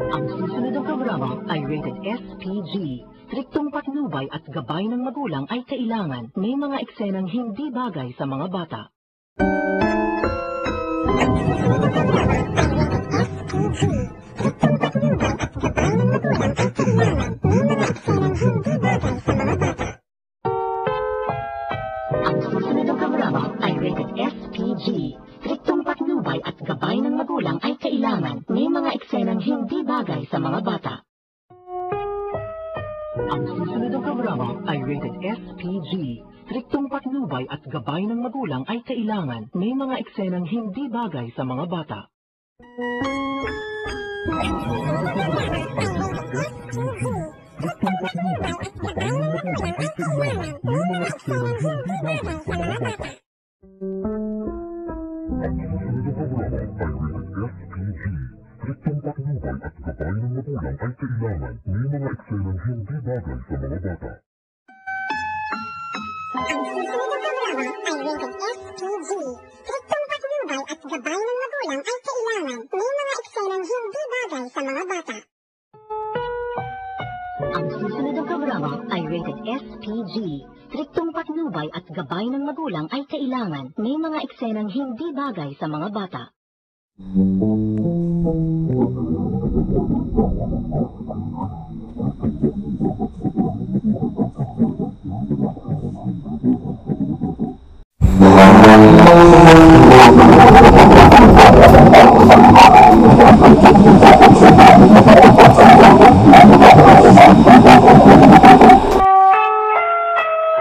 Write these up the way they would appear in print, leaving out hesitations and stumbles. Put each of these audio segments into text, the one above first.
Ang susunod na programa ay rated SPG. Striktong patnubay at gabay ng magulang ay kailangan. May mga eksenang hindi bagay sa mga bata. Ang susunod na programa ay rated SPG. Striktong patnubay at gabay ng magulang ay kailangan. May mga eksenang hindi bagay sa mga bata. Ang susunod na programa ay rated SPG. Striktong patnubay at gabay ng magulang ay kailangan. May mga eksenang hindi bagay sa mga bata. Ang susunod na programa ay rated SPG. Striktong patnubay at gabay ng magulang ay kailangan. May mga eksenang hindi bagay sa mga bata. Ang susunod na programa ay rated SPG. Striktong patnubay at gabay ng magulang ay kailangan. May mga eksenang hindi bagay sa mga bata. Ang susunod na programa ay rated SPG. Striktong patnubay at gabay ng magulang ay kailangan. May mga eksenang hindi bagay sa mga bata.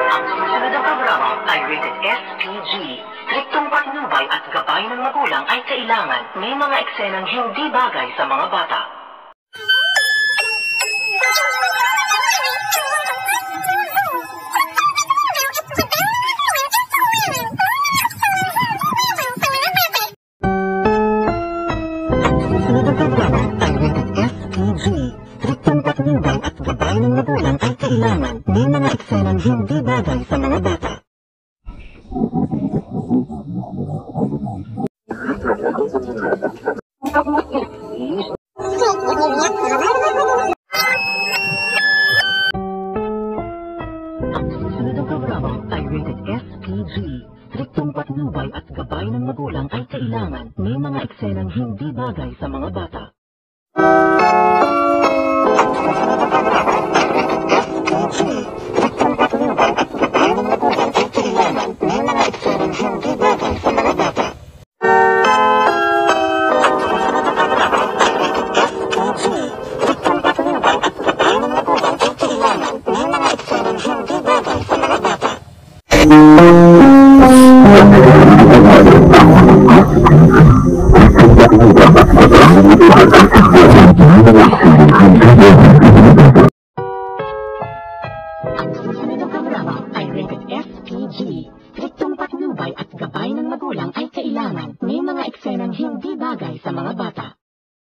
Ang susunod na programa ay rated SPG. Striktong patnubay at gabay ng magulang ay kailangan. May mga eksenang hindi bagay sa mga bata. Striktong patnubay at gabay ng magulang ay kailangan. May mga eksenang hindi bagay sa mga bata. Ang susunod na programa ay rated SPG. Striktong patnubay at gabay ng magulang ay kailangan. May mga eksenang hindi bagay sa mga bata. Ang susunod na programa ay rated SPG. Striktong patnubay at gabay ng magulang ay kailangan. May mga eksenang hindi bagay sa mga bata. Striktong patnubay at gabay ng magulang ay kailangan. May mga eksenang hindi bagay sa mga bata. Striktong patnubay at gabay ng magulang ay kailangan. May mga eksenang hindi bagay sa mga bata. Ang